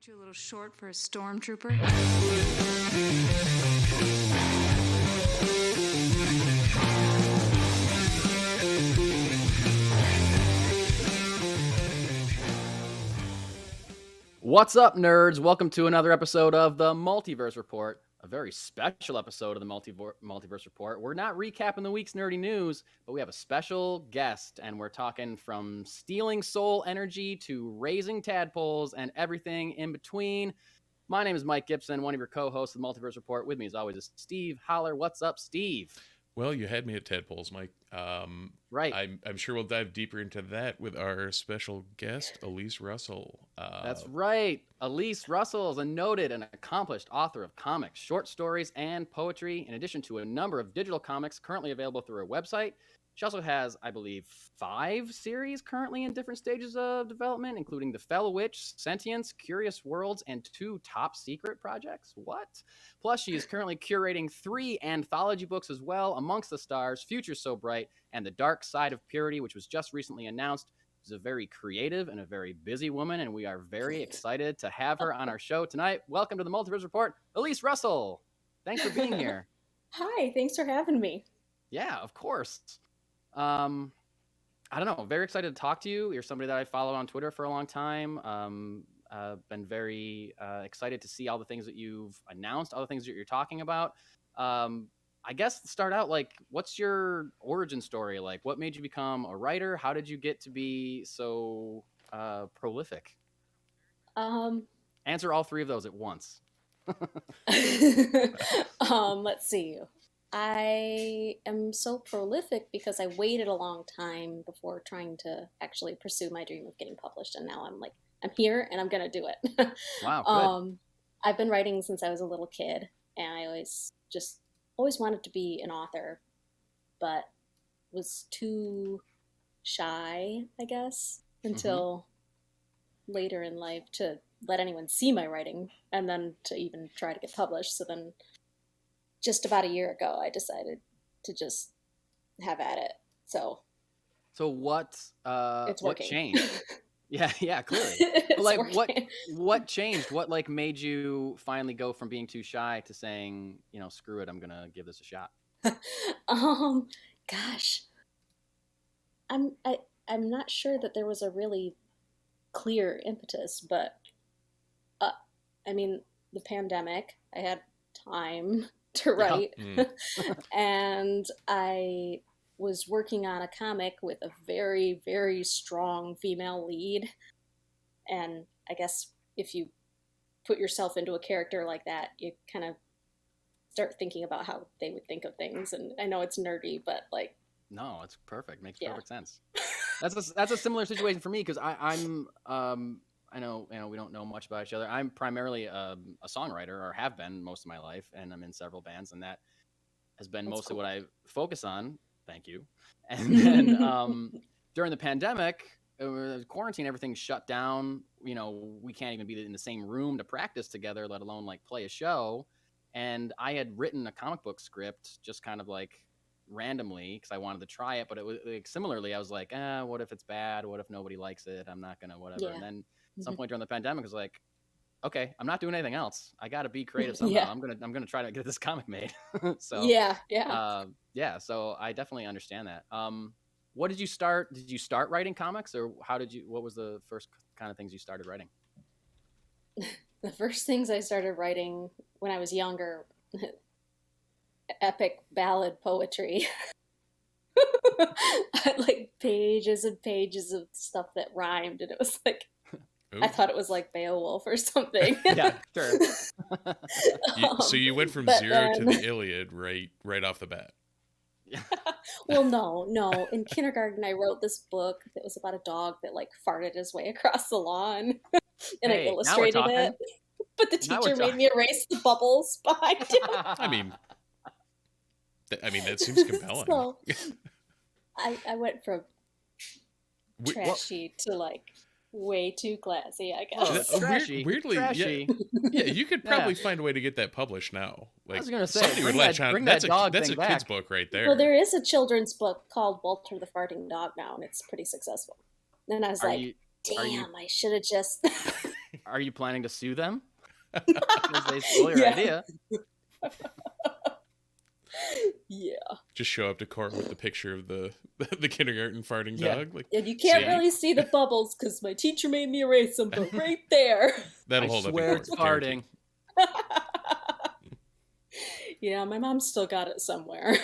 Aren't you a little short for a stormtrooper? What's up, nerds? Welcome to another episode of the Multiverse Report, a very special episode of the Multiverse Report. We're not recapping the week's nerdy news, but we have a special guest, and we're talking from stealing soul energy to raising tadpoles and everything in between. My name is Mike Gibson, one of your co-hosts of the Multiverse Report. With me, as always, is Steve Holler. What's up, Steve? Well, you had me at tadpoles, Mike. Right. I'm sure we'll dive deeper into that with our special guest, Elyse Russell. That's right. Elise Russell is a noted and accomplished author of comics, short stories, and poetry, in addition to a number of digital comics currently available through her website. She also has, I believe, 5 series currently in different stages of development, including The Fellow Witch, Sentience, Curious Worlds, and 2 top secret projects. What? Plus, she is currently curating 3 anthology books as well, amongst the stars, Future So Bright, and The Dark Side of Purity, which was just recently announced. She's a very creative and a very busy woman, and we are very excited to have her on our show tonight. Welcome to the Multiverse Report, Elyse Russell. Thanks for being here. Hi, thanks for having me. Yeah, of course. I don't know. Very excited to talk to you. You're somebody that I follow on Twitter for a long time. Been very excited to see all the things that you've announced, all the things that you're talking about. I guess to start out, like, what's your origin story? Like, what made you become a writer? How did you get to be so prolific? Answer all 3 of those at once. Let's see. I am so prolific because I waited a long time before trying to actually pursue my dream of getting published, and now I'm here and I'm gonna do it. Wow, good. I've been writing since I was a little kid, and I always wanted to be an author, but was too shy, I guess, until later in life to let anyone see my writing, and then to even try to get published. So then just about a year ago, I decided to just have at it. So what working. changed? Yeah, clearly. Like, what changed? What made you finally go from being too shy to saying, screw it, I'm gonna give this a shot? Gosh, I'm not sure that there was a really clear impetus, but the pandemic, I had time to write. And I was working on a comic with a very, very strong female lead. And I guess if you put yourself into a character like that, you kind of start thinking about how they would think of things. And I know it's nerdy, but no, it's perfect. Makes perfect sense. That's a similar situation for me, because I'm I know we don't know much about each other. I'm primarily a songwriter, or have been most of my life, and I'm in several bands, and that has been mostly what I focus on. Thank you. And then during the pandemic, quarantine, everything shut down. We can't even be in the same room to practice together, let alone play a show. And I had written a comic book script just kind of randomly because I wanted to try it, but it was similarly, I was like, what if it's bad? What if nobody likes it? I'm not gonna whatever. Yeah. And then at some point during the pandemic, I was like, okay, I'm not doing anything else. I got to be creative somehow. Yeah. I'm gonna try to get this comic made. So yeah. So I definitely understand that. What did you start? Did you start writing comics, or what was the first kind of things you started writing? The first things I started writing when I was younger, epic ballad poetry. I had pages and pages of stuff that rhymed, and it was I thought it was like Beowulf or something. Yeah, sure. So you went from zero to the Iliad right off the bat. Well, no. In kindergarten, I wrote this book that was about a dog that farted his way across the lawn, and I illustrated it. But the teacher made me erase the bubbles behind it. I mean, that seems compelling. So, I went from trashy to way too classy, I guess. Weirdly, trashy. Yeah, you could probably find a way to get that published now. I was gonna say, bring that dog that's thing a kid's back. book right there. Well, there is a children's book called Walter the Farting Dog now, and it's pretty successful. Then I was damn, I should have just Are you planning to sue them? Because they stole your idea. Yeah. Just show up to court with the picture of the kindergarten farting dog. Like, And you can't see? really see the bubbles because my teacher made me erase them, but right there. That'll I hold swear up in it's court. farting. Yeah, my mom still got it somewhere.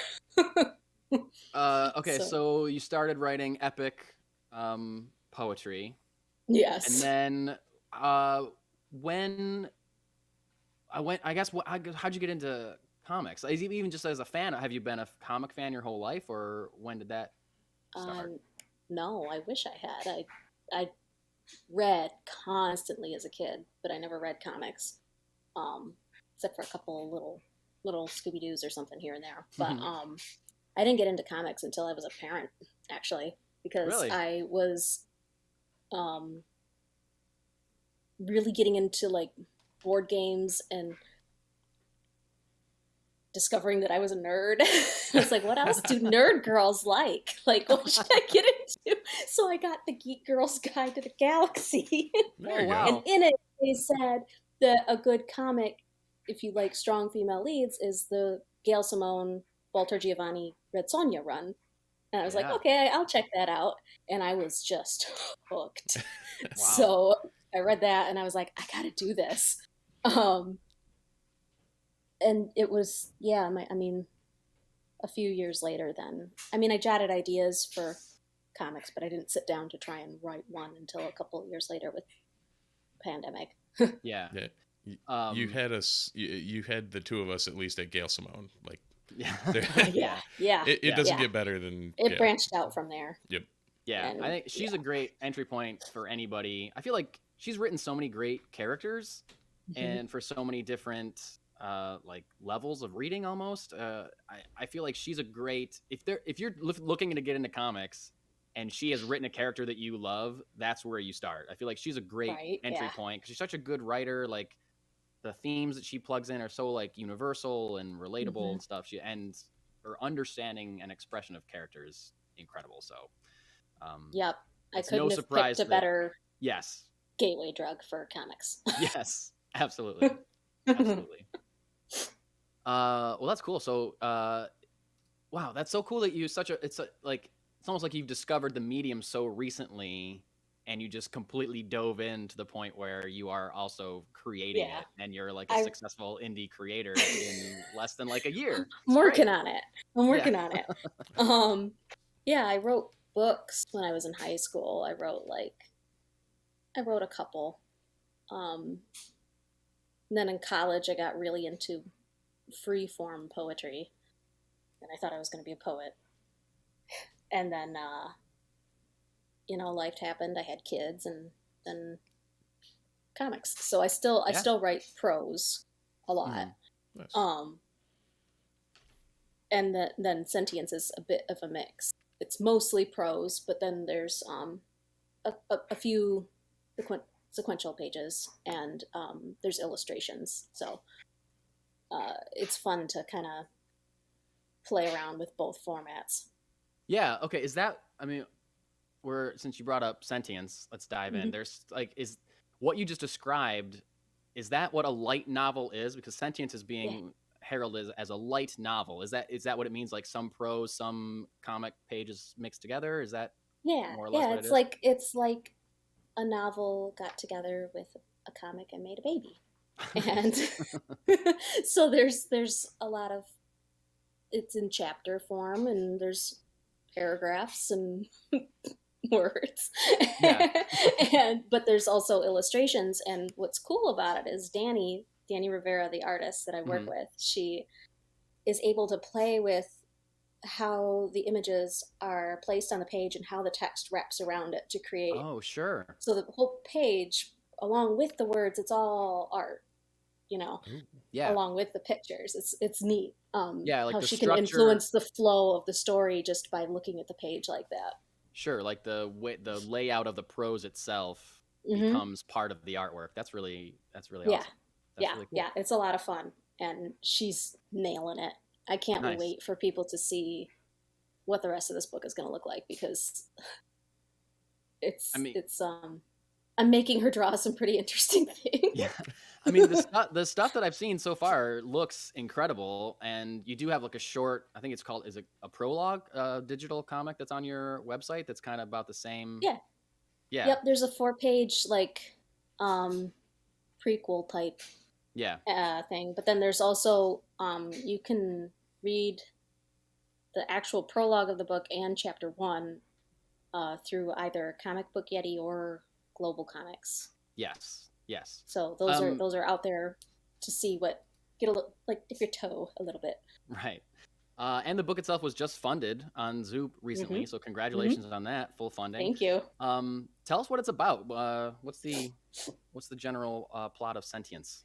Okay, so you started writing epic poetry. Yes. And then when I guess, how'd you get into comics? Even just as a fan, have you been a comic fan your whole life, or when did that start? No, I wish I had. I read constantly as a kid, but I never read comics, except for a couple of little Scooby-Doos or something here and there. But I didn't get into comics until I was a parent, actually, because Really? I was really getting into like board games and discovering that I was a nerd. I was like, what else do nerd girls like? Like, what should I get into? So I got the Geek Girls Guide to the Galaxy. There you go. wow. And in it, they said that a good comic, if you like strong female leads, is the Gail Simone, Walter Giovanni, Red Sonja run. And I was like, Yeah. okay, I'll check that out. And I was just hooked. Wow. So I read that and I was like, I gotta do this. And it was, a few years later then. I mean, I jotted ideas for comics, but I didn't sit down to try and write one until a couple of years later with pandemic. Yeah. You had us. You had the two of us at least at Gail Simone. Like, Yeah. Yeah. It doesn't get better than it branched out from there. Yep. Yeah, And, I think she's a great entry point for anybody. I feel like she's written so many great characters, and for so many different like levels of reading. Almost, I feel like she's a great. If you're looking to get into comics, and she has written a character that you love, that's where you start. I feel like she's a great entry point because she's such a good writer. Like the themes that she plugs in are so like universal and relatable and stuff. And her understanding and expression of characters incredible. So. Yep, I it's couldn't no have surprise picked a that- better Yes. gateway drug for comics. Yes. Absolutely. Absolutely. Well, that's cool. So, wow, that's so cool that you it's almost like you've discovered the medium so recently, and you just completely dove in to the point where you are also creating it, and you're like a successful indie creator in less than like a year. I'm working on it. I'm working on it. I wrote books when I was in high school. I wrote a couple. And then in college, I got really into free form poetry, and I thought I was going to be a poet. And then, life happened. I had kids, and then comics. So I still write prose a lot. Nice. And then Sentience is a bit of a mix. It's mostly prose, but then there's a few sequential pages, and there's illustrations. So it's fun to kind of play around with both formats. Yeah. Okay. Is that? I mean, since you brought up Sentience, let's dive in. There's is what you just described. Is that what a light novel is? Because Sentience is being heralded as a light novel. Is that what it means? Like some prose, some comic pages mixed together? Is that more or less what it's like a novel got together with a comic and made a baby. And so there's a lot of, it's in chapter form, and there's paragraphs and words. But there's also illustrations, and what's cool about it is Danny Rivera, the artist that I work with, she is able to play with how the images are placed on the page and how the text wraps around it to create. Oh, sure. So the whole page, along with the words, it's all art, along with the pictures. It's neat. Like how the she structure... can influence the flow of the story just by looking at the page like that. Sure, like the layout of the prose itself becomes part of the artwork. That's really awesome. That's really cool. Yeah, it's a lot of fun, and she's nailing it. I can't wait for people to see what the rest of this book is going to look like, because it's I'm making her draw some pretty interesting things. Yeah. I mean, the stuff that I've seen so far looks incredible, and you do have like a short, I think it's called, is it a prologue, digital comic that's on your website that's kind of about the same. Yeah. Yeah. Yep, there's a 4-page like prequel type Yeah. thing, but then there's also you can read the actual prologue of the book and chapter 1 through either Comic Book Yeti or Global Comics. Yes. Yes. So those are out there to see get a little, like, dip your toe a little bit. Right. And the book itself was just funded on Zoop recently, so congratulations on that, full funding. Thank you. Tell us what it's about. What's the general plot of Sentience?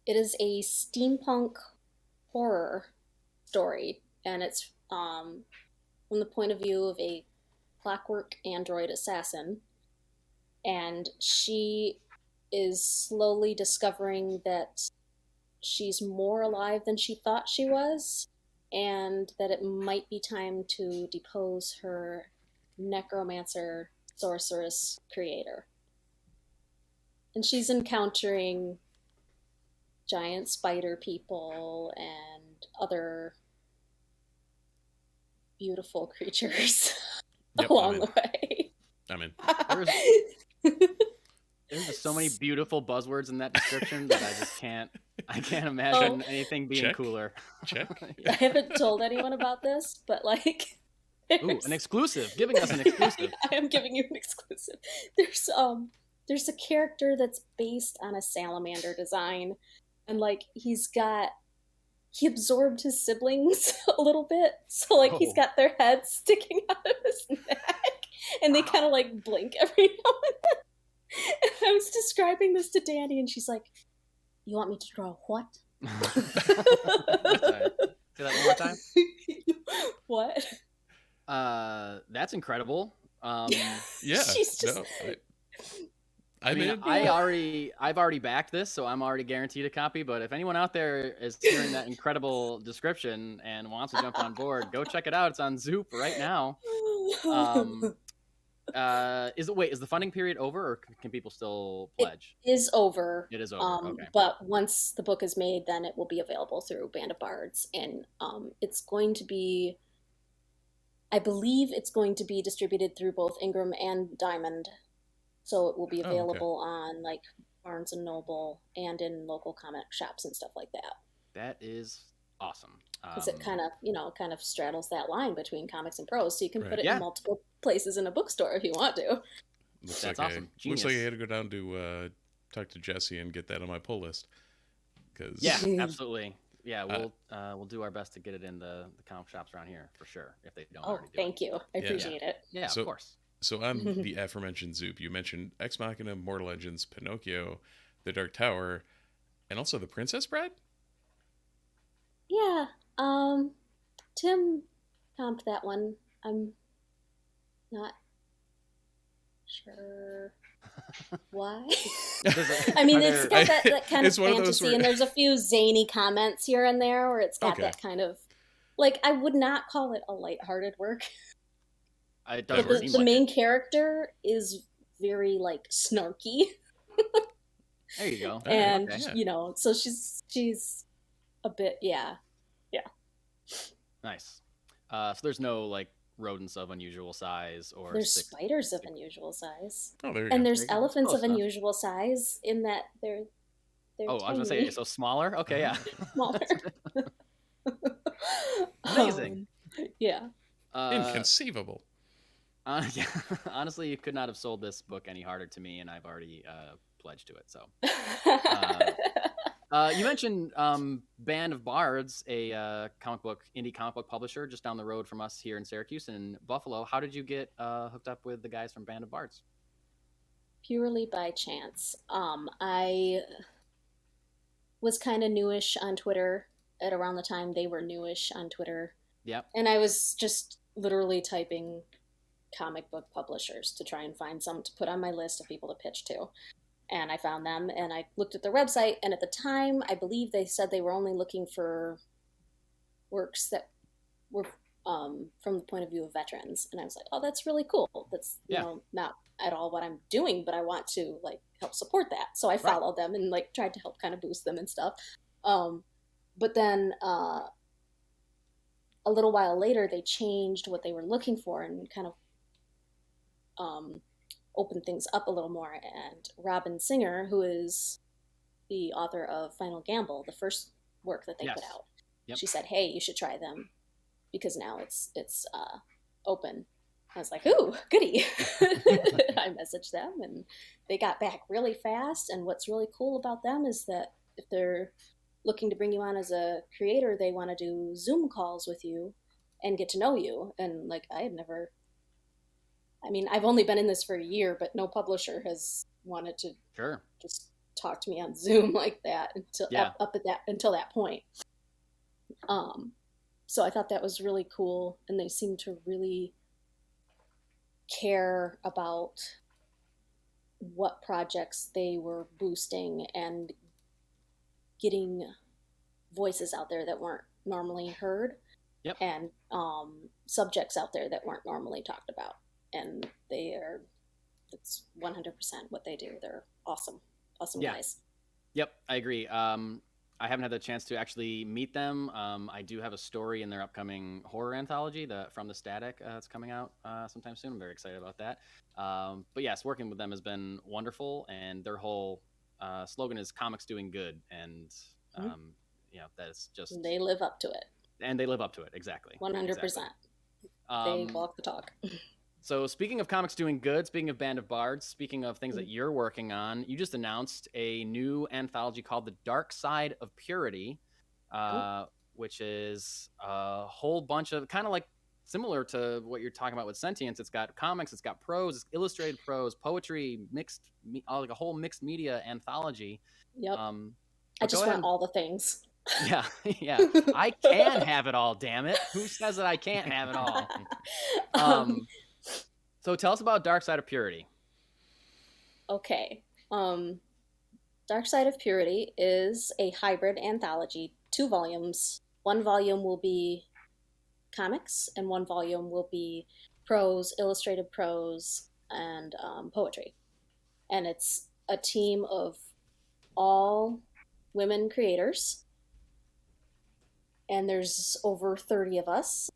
It is a steampunk horror story, and it's from the point of view of a clockwork android assassin, and she is slowly discovering that she's more alive than she thought she was, and that it might be time to depose her necromancer sorceress creator. And she's encountering giant spider people and other beautiful creatures along the way. I'm in. There's just so many beautiful buzzwords in that description that I can't imagine anything being cooler. Check. I haven't told anyone about this, but like, ooh, an exclusive, giving us an exclusive. I am giving you an exclusive. There's a character that's based on a salamander design, and like he absorbed his siblings a little bit, so like he's got their heads sticking out of his neck, and they kind of like blink every now and then. And I was describing this to Danny, and she's like, "You want me to draw what?" Say that one more time. What? That's incredible. Yeah. She's just. No, I've already backed this, so I'm already guaranteed a copy. But if anyone out there is hearing that incredible description and wants to jump on board, go check it out. It's on Zoop right now. Is the funding period over, or can people still pledge? It is over. It is over. Okay. But once the book is made, then it will be available through Band of Bards, and it's going to be, I believe, it's going to be distributed through both Ingram and Diamond, so it will be available on like Barnes and Noble and in local comic shops and stuff like that. That is awesome. Because it kind of straddles that line between comics and prose, so you can put it in multiple places in a bookstore if you want to. That's awesome. Looks like I had to go down to talk to Jesse and get that on my pull list. Yeah, absolutely. Yeah, we'll do our best to get it in the comic shops around here for sure if they don't already do thank you. I appreciate it. Yeah, of course. So on the aforementioned Zoop, you mentioned Ex Machina, Mortal Engines, Pinocchio, The Dark Tower, and also The Princess Bride? Yeah. Tim comped that one. I'm not sure why. I mean, it's got that kind of fantasy, and there's a few zany comments here and there where it's got that kind of, like, I would not call it a lighthearted work. It doesn't seem the main character is very, like, snarky. There you go. And, you know, so she's a bit, yeah. Nice. So there's no, like, rodents of unusual size, or there's spiders of unusual size. Oh, there you and go. There's elephants of unusual size in that they're I was gonna say, so smaller. Okay, yeah. Smaller. Amazing. Yeah. Inconceivable. Yeah. Honestly, you could not have sold this book any harder to me, and I've already pledged to it. So. You mentioned Band of Bards, a indie comic book publisher just down the road from us here in Syracuse and Buffalo. How did you get hooked up with the guys from Band of Bards? Purely by chance. I was kind of newish on Twitter at around the time they were newish on Twitter. Yep. And I was just literally typing comic book publishers to try and find some to put on my list of people to pitch to. And I found them, and I looked at their website, and at the time, I believe they said they were only looking for works that were from the point of view of veterans. And I was like, oh, that's really cool. That's, you know, not, at all what I'm doing, but I want to like help support that. So I followed them and like tried to help kind of boost them and stuff. But then a little while later, they changed what they were looking for and kind of opened things up a little more. And Robin Singer, who is the author of Final Gamble, the first work that they put out, she said, "Hey, you should try them because now it's open." I was like, "Ooh, goody!" I messaged them, and they got back really fast. And what's really cool about them is that if they're looking to bring you on as a creator, they want to do Zoom calls with you and get to know you. And like, I've only been in this for a year, but no publisher has wanted to just talk to me on Zoom like that until that point. So I thought that was really cool, and they seemed to really care about what projects they were boosting and getting voices out there that weren't normally heard, and subjects out there that weren't normally talked about. And it's 100% what they do. They're awesome guys. Yep, I agree. I haven't had the chance to actually meet them. I do have a story in their upcoming horror anthology, From the Static, that's coming out sometime soon. I'm very excited about that. But yes, working with them has been wonderful, and their whole slogan is "Comics Doing Good," and that is just they live up to it. And they live up to it, exactly. 100%. Exactly. They walk the talk. So speaking of comics doing good, speaking of Band of Bards, speaking of things that you're working on, you just announced a new anthology called The Dark Side of Purity, which is a whole bunch of kind of like similar to what you're talking about with Sentience. It's got comics, it's got prose, it's illustrated prose, poetry, like a whole mixed media anthology. Yep. I just want all the things. Yeah. I can have it all, damn it. Who says that I can't have it all? So tell us about Dark Side of Purity. Okay. Dark Side of Purity is a hybrid anthology, 2 volumes. 1 volume will be comics, and 1 volume will be prose, illustrated prose, and poetry. And it's a team of all women creators. And there's over 30 of us.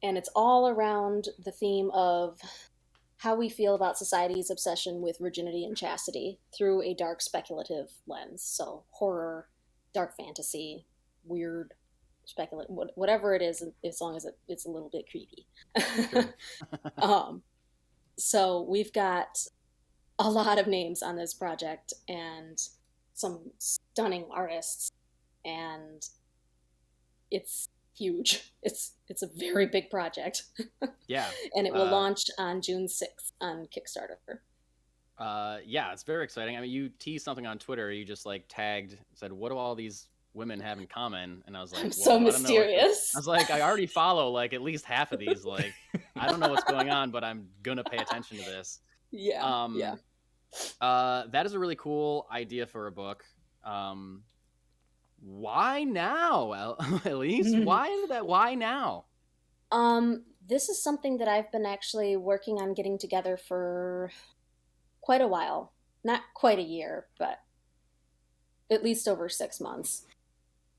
And it's all around the theme of how we feel about society's obsession with virginity and chastity through a dark speculative lens. So horror, dark fantasy, weird, speculative, whatever it is, as long as it's a little bit creepy. So we've got a lot of names on this project and some stunning artists, and it's huge. It's a very big project. Yeah. And it will launch on June 6th on Kickstarter. Yeah, it's very exciting. I mean, you teased something on Twitter. You just like said, "What do all these women have in common?" And I was like, I'm so mysterious. I was like, I already follow like at least half of these. Like, I don't know what's going on, but I'm gonna pay attention to this. Yeah. That is a really cool idea for a book. Why now, Elise? Why now? This is something that I've been actually working on getting together for quite a while. Not quite a year, but at least over 6 months.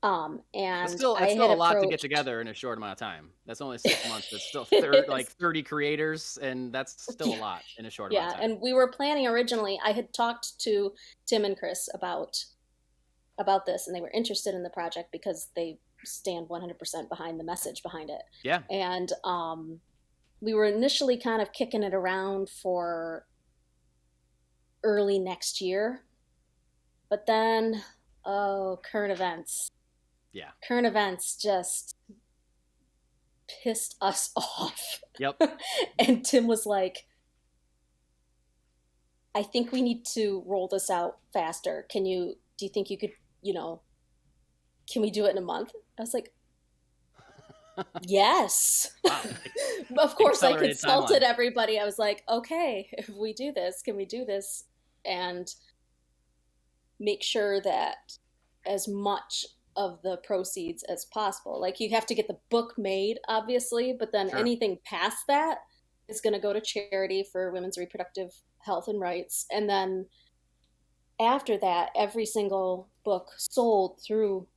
And it's still a lot to get together in a short amount of time. That's only 6 months. That's still 30 creators, and that's still a lot in a short amount of time. And we were planning originally. I had talked to Tim and Chris about this, and they were interested in the project because they stand 100% behind the message behind it. Yeah. And we were initially kind of kicking it around for early next year, but then current events. Yeah. Current events just pissed us off. Yep. And Tim was like, "I think we need to roll this out faster. Do you think you could, can we do it in a month?" I was like, yes. Wow. Of course, I consulted everybody. I was like, okay, if we do this, can we do this and make sure that as much of the proceeds as possible, like you have to get the book made, obviously, but then anything past that is going to go to charity for women's reproductive health and rights. And then after that, every single book sold through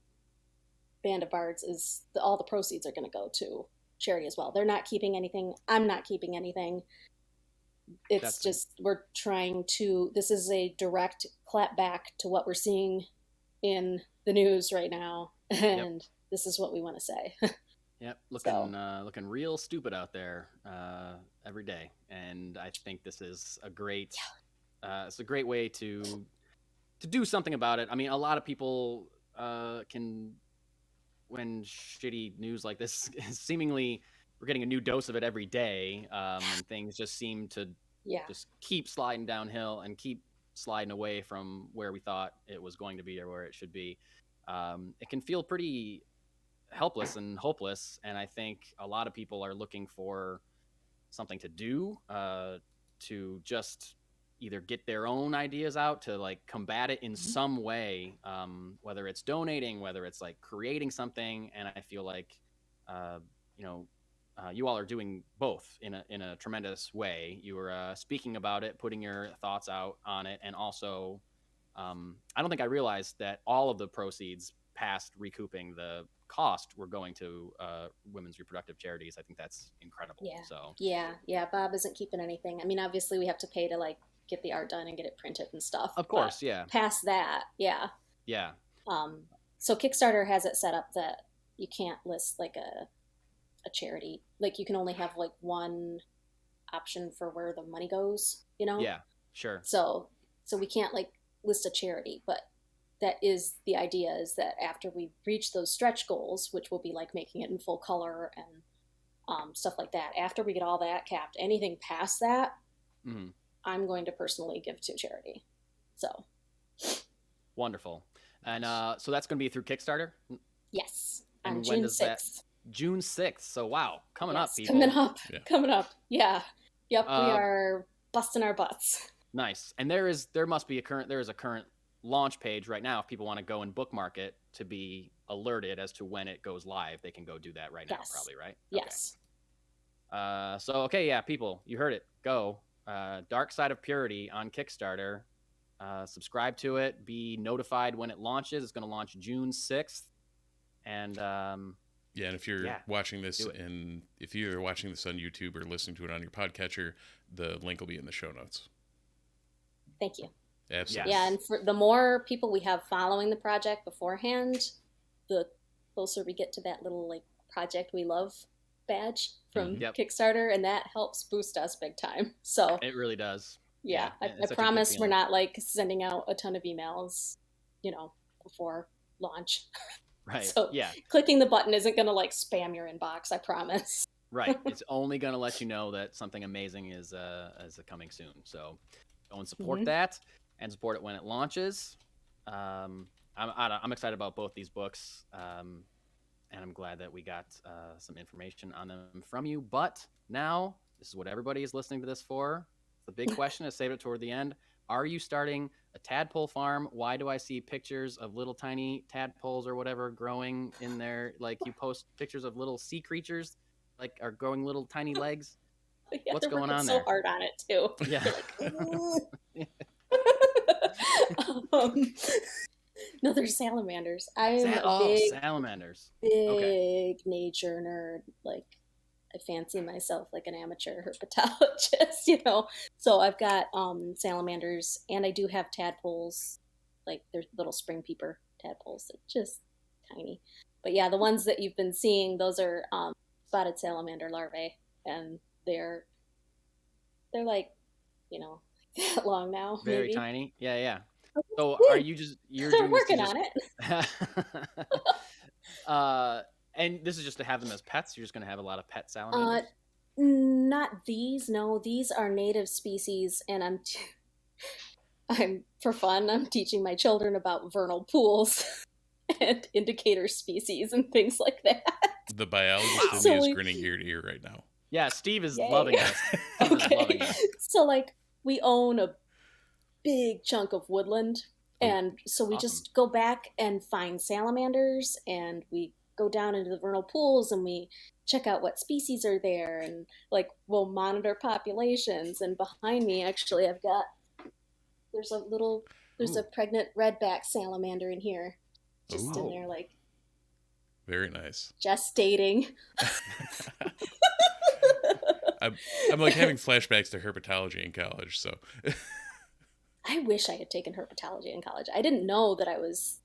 Band of Bards is all the proceeds are going to go to charity as well. They're not keeping anything. I'm not keeping anything. It's just, we're trying to, this is a direct clap back to what we're seeing in the news right now. And this is what we want to say. Yep, looking real stupid out there every day, and I think this is a great, it's a great way to do something about it. I mean, a lot of people can, when shitty news like this, seemingly we're getting a new dose of it every day, and things just seem to just keep sliding downhill and keep sliding away from where we thought it was going to be or where it should be. It can feel pretty helpless and hopeless, and I think a lot of people are looking for something to do, to just either get their own ideas out to like combat it in some way, whether it's donating, whether it's like creating something. And I feel like you all are doing both in a tremendous way. You were speaking about it, putting your thoughts out on it, and also I don't think I realized that all of the proceeds past recouping the cost were going to women's reproductive charities. I think that's incredible. Bob isn't keeping anything. I mean, obviously we have to pay to like get the art done and get it printed and stuff, of course. Past that, so Kickstarter has it set up that you can't list like a charity. Like you can only have like one option for where the money goes, so we can't like list a charity, but that is the idea, is that after we reach those stretch goals, which will be like making it in full color and stuff like that, after we get all that capped, anything past that, I'm going to personally give to charity. So wonderful. And so that's going to be through Kickstarter? Yes, on June 6th. June 6th. So wow, coming up, people. Coming up. Yeah. Yep, we are busting our butts. Nice. And there is a current launch page right now if people want to go and bookmark it to be alerted as to when it goes live. They can go do that right now, probably, right? Yes. Okay. People, you heard it. Go. Dark Side of Purity on Kickstarter. Subscribe to it. Be notified when it launches. It's going to launch June 6th. And and if you're watching this, and if you're watching this on YouTube or listening to it on your podcatcher, the link will be in the show notes. Thank you. Absolutely. Yeah, and for the more people we have following the project beforehand, the closer we get to that little like project we love badge from Kickstarter, and that helps boost us big time. So it really does. Yeah, I promise we're not like sending out a ton of emails, before launch. Right. So clicking the button isn't going to like spam your inbox, I promise. Right. It's only going to let you know that something amazing is coming soon. So go and support that. And support it when it launches. I'm excited about both these books, and I'm glad that we got some information on them from you. But now, this is what everybody is listening to this for. The big question is saved it toward the end. Are you starting a tadpole farm? Why do I see pictures of little tiny tadpoles or whatever growing in there? Like you post pictures of little sea creatures, like are growing little tiny legs. What's going on there? So hard on it too. Yeah. No, they're salamanders. I am salamanders. Big nature nerd. Like I fancy myself like an amateur herpetologist, So I've got salamanders, and I do have tadpoles. Like they're little spring peeper tadpoles. They're just tiny. But yeah, the ones that you've been seeing, those are spotted salamander larvae, and they're like, that long now. Very maybe. Tiny. Yeah. So are you're doing working this on it? And this is just to have them as pets? You're just going to have a lot of pet salamanders? Not these. No, these are native species, and I'm for fun. I'm teaching my children about vernal pools and indicator species and things like that. The biologist in me is grinning ear to ear right now. Yeah, Steve is loving this. Okay. So like we own a big chunk of woodland, and so we just go back and find salamanders, and we go down into the vernal pools and we check out what species are there, and like we'll monitor populations. And behind me, actually, there's a pregnant redback salamander in here, just in there, like very nice, gestating. I'm like having flashbacks to herpetology in college. So I wish I had taken herpetology in college. I didn't know that I was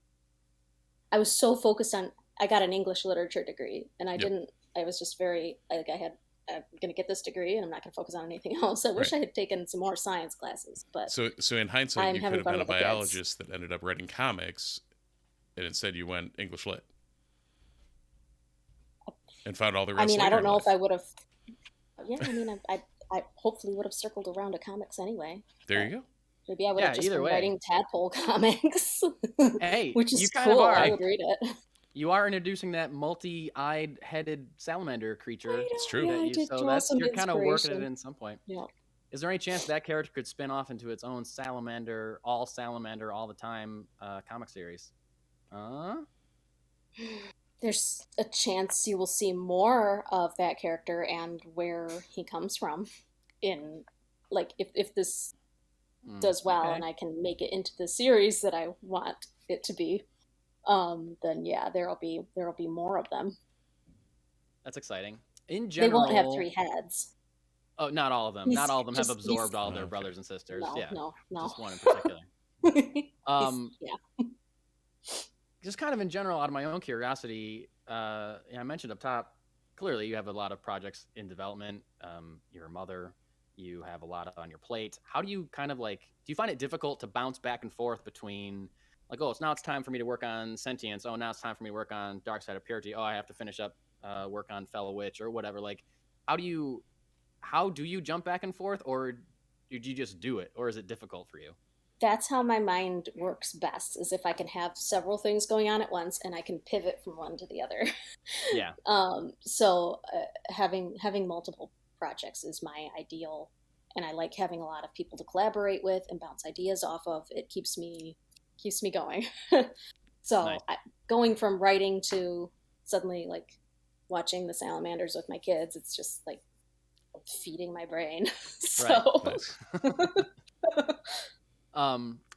so focused on. I got an English literature degree, and I was just very like I'm going to get this degree, and I'm not going to focus on anything else. I wish I had taken some more science classes. But so in hindsight, you could have been a biologist that ended up writing comics, and instead you went English lit and found all the rest. I mean, I don't know if I would have. Yeah, I mean, I hopefully would have circled around to comics anyway. There you go. Maybe I would have just been writing tadpole comics. Hey, which is you cool. kind of are. I would read it. You are introducing that multi-eyed headed salamander creature. It's true. Yeah, You're kind of working it in some point. Yeah. Is there any chance that character could spin off into its own salamander all the time comic series? There's a chance you will see more of that character and where he comes from in, like, if this does well and I can make it into the series that I want it to be, then yeah, there'll be more of them. That's exciting. In general, they won't have 3 heads. Oh, not all of them. Not all of them have absorbed all their brothers and sisters. No. Just one in particular. Yeah. Just kind of in general, out of my own curiosity, I mentioned up top, clearly you have a lot of projects in development. You're a mother. You have a lot on your plate. How do you kind of do you find it difficult to bounce back and forth between now it's time for me to work on Sentience. Oh, now it's time for me to work on Dark Side of Purity. Oh, I have to finish up work on Fellow Witch or whatever. How do you jump back and forth, or do you just do it, or is it difficult for you? That's how my mind works best, is if I can have several things going on at once and I can pivot from one to the other. Yeah. So having multiple projects is my ideal, and I like having a lot of people to collaborate with and bounce ideas off of. It keeps me going. So nice. Going from writing to suddenly watching the salamanders with my kids, it's just feeding my brain. So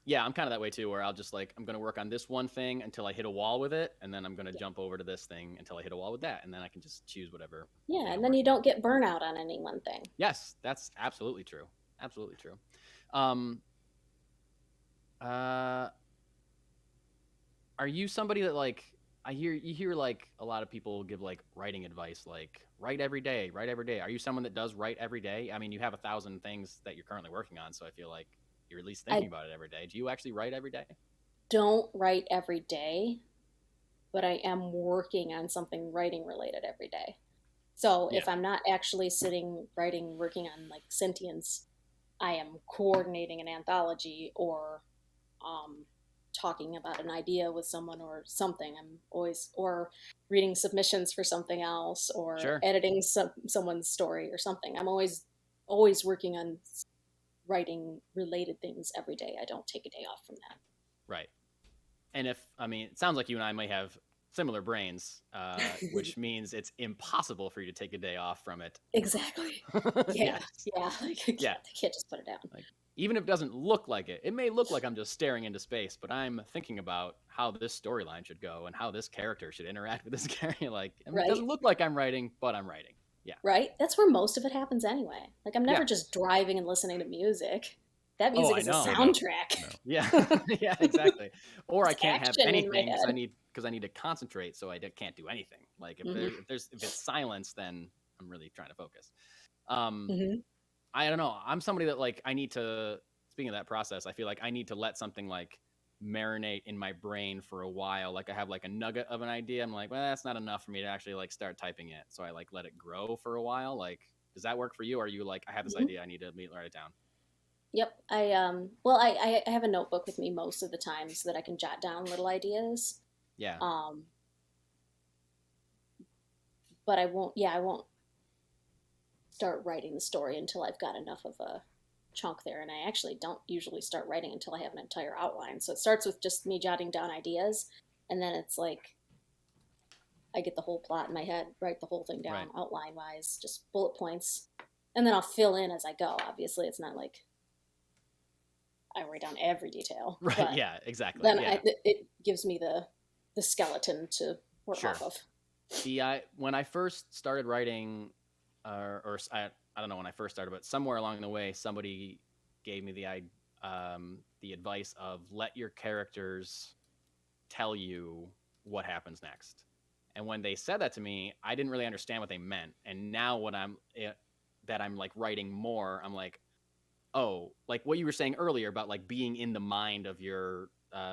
yeah, I'm kind of that way too, where I'll just I'm going to work on this one thing until I hit a wall with it, and then I'm going to jump over to this thing until I hit a wall with that, and then I can just choose whatever. Yeah, and then you don't get burnout on any one thing. Yes, that's absolutely true. Absolutely true. Are you somebody that you hear a lot of people give writing advice, write every day. Are you someone that does write every day? I mean, you have 1,000 things that you're currently working on, so I feel like you're at least thinking about it every day. Do you actually write every day? Don't write every day, but I am working on something writing related every day. So if I'm not actually sitting working on Sentience, I am coordinating an anthology or talking about an idea with someone or something. I'm always, or reading submissions for something else, or editing someone's story or something. I'm always working on writing related things every day. I don't take a day off from that. Right. And it sounds like you and I may have similar brains, which means it's impossible for you to take a day off from it. Exactly. Yeah. I can't just put it down. Even if it doesn't look like it, it may look like I'm just staring into space, but I'm thinking about how this storyline should go and how this character should interact with this character. It doesn't look like I'm writing, but I'm writing. Yeah. Right? That's where most of it happens anyway. I'm never just driving and listening to music. That music is a soundtrack. No. Yeah. Yeah, exactly. Or I can't have anything because I need to concentrate, so I can't do anything. If it's silence, then I'm really trying to focus. I don't know. I'm somebody that I need to, speaking of that process, I feel like I need to let something marinate in my brain for a while. I have a nugget of an idea. I'm well, that's not enough for me to actually start typing it. So I let it grow for a while. Does that work for you? Or are you I have this idea, I need to write it down? Yep. I have a notebook with me most of the time so that I can jot down little ideas. Yeah. But I won't start writing the story until I've got enough of a chunk there, and I actually don't usually start writing until I have an entire outline. So it starts with just me jotting down ideas, and then it's I get the whole plot in my head, write the whole thing down Right. outline wise, just bullet points, and then I'll fill in as I go. Obviously, it's not like I write down every detail. Right. But Yeah. Exactly. then Yeah. it gives me the skeleton to work Sure. off of. When I first started writing, I don't know when I first started, but somewhere along the way, somebody gave me the advice of let your characters tell you what happens next. And when they said that to me, I didn't really understand what they meant. And now that I'm like writing more, I'm like, oh, like what you were saying earlier about like being in the mind of your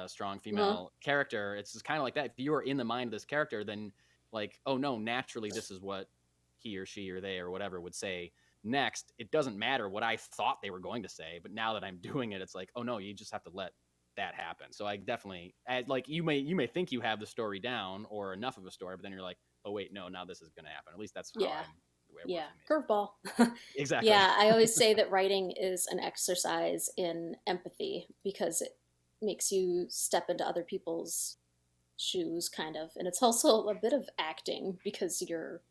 strong female character. It's just kind of like that. If you are in the mind of this character, then like, oh no, naturally this is what he or she or they or whatever would say next. It doesn't matter what I thought they were going to say, but now that I'm doing it, it's like, oh no, you just have to let that happen. So I definitely, like, you may think you have the story down or enough of a story, but then you're like, oh wait, no, now this is going to happen. At least that's how the way it works for me. Curveball. Exactly. Yeah, I always say that writing is an exercise in empathy because it makes you step into other people's shoes, kind of. And it's also a bit of acting because you're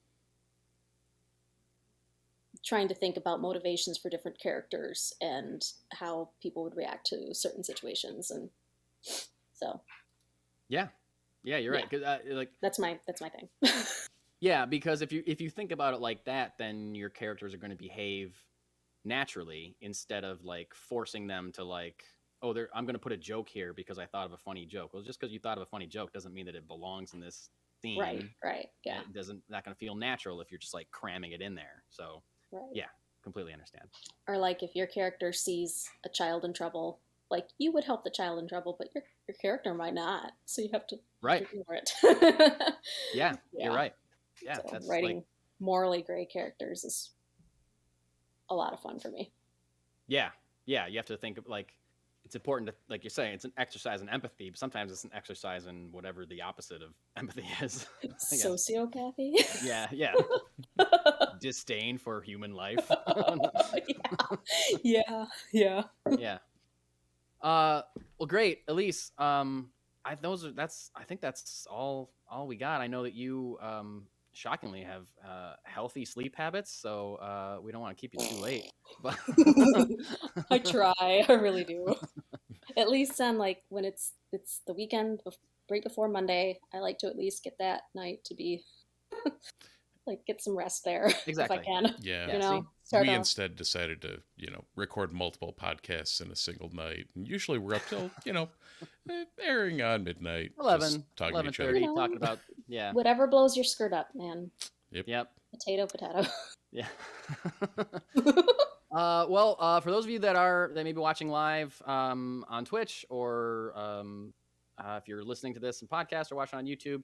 trying to think about motivations for different characters and how people would react to certain situations. And so. Yeah, you're right. 'Cause, like that's my thing. Yeah, because if you think about it like that, then your characters are going to behave naturally instead of like forcing them to like, oh, I'm going to put a joke here because I thought of a funny joke. Well, just because you thought of a funny joke doesn't mean that it belongs in this scene. Right. Yeah. It not going to feel natural if you're just like cramming it in there. So, yeah, completely understand. Or like if your character sees a child in trouble, like you would help the child in trouble, but your character might not. So you have to ignore it. Yeah, you're right. Yeah, so that's writing like, morally gray characters is a lot of fun for me. Yeah, you have to think of like, it's important to, like you're saying, it's an exercise in empathy, but sometimes it's an exercise in whatever the opposite of empathy is. Sociopathy. Yeah. Disdain for human life. Yeah. Well, great, Elise. I think that's all we got. I know that you shockingly have healthy sleep habits, so we don't want to keep you too late. But I try. I really do. At least on like when it's the weekend, right before Monday, I like to at least get that night to be like get some rest there. Exactly. If I can. Yeah. We instead decided to, record multiple podcasts in a single night. And usually we're up till, airing on midnight. 11, talking to each other. 11:30, talking about, whatever blows your skirt up, man. Yep. Potato. Yeah. Well, for those of you that may be watching live on Twitch, or if you're listening to this in podcast or watching on YouTube,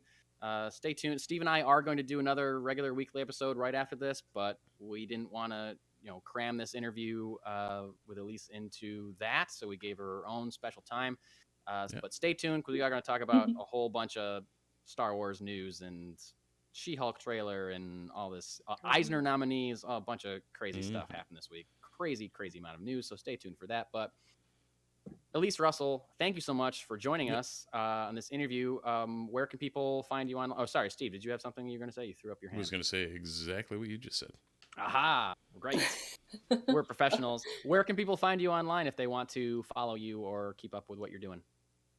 stay tuned. Steve and I are going to do another regular weekly episode right after this, but we didn't want to, cram this interview with Elise into that, so we gave her own special time. But stay tuned, because we are going to talk about a whole bunch of Star Wars news and She-Hulk trailer and all this Eisner nominees, a bunch of crazy stuff happened this week. Crazy amount of news, so stay tuned for that. But Elise Russell, thank you so much for joining us on this interview. Where can people find you on? Oh, sorry, Steve, did you have something you were going to say? You threw up your hand. I was going to say exactly what you just said. Aha, great. We're professionals. Where can people find you online if they want to follow you or keep up with what you're doing?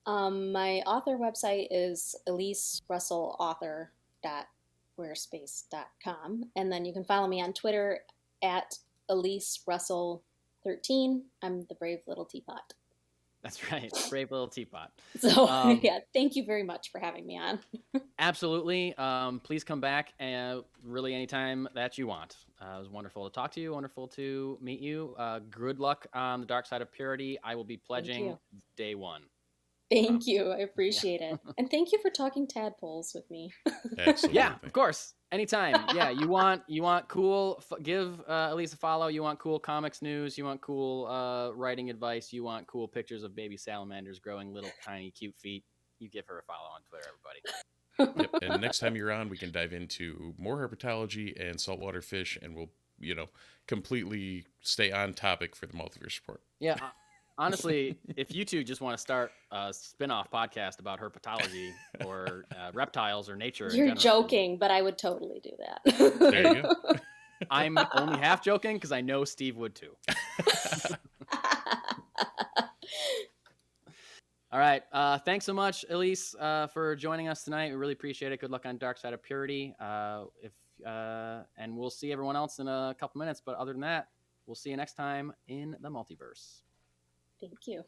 My author website is eliserussell.squarespace.com, and then you can follow me on Twitter at Elyse Russell 13. I'm the brave little teapot. That's right, brave little teapot. So thank you very much for having me on. Absolutely. Please come back really anytime that you want. It was wonderful to talk to you. Wonderful to meet you. Good luck on the Dark Side of Purity. I will be pledging day one. Thank you. I appreciate it. And thank you for talking tadpoles with me. Absolutely. Yeah, of course. Anytime. Yeah, you want cool, give Elise a follow. You want cool comics news. You want cool writing advice. You want cool pictures of baby salamanders growing little tiny cute feet. You give her a follow on Twitter, everybody. Yep. And next time you're on, we can dive into more herpetology and saltwater fish, and we'll, completely stay on topic for the Multiverse Report. Yeah. Honestly, if you two just want to start a spin-off podcast about herpetology or reptiles or nature in You're general, joking, but I would totally do that. There you go. I'm only half joking because I know Steve would too. All right. Thanks so much, Elise, for joining us tonight. We really appreciate it. Good luck on Dark Side of Purity. And we'll see everyone else in a couple minutes. But other than that, we'll see you next time in the multiverse. Thank you.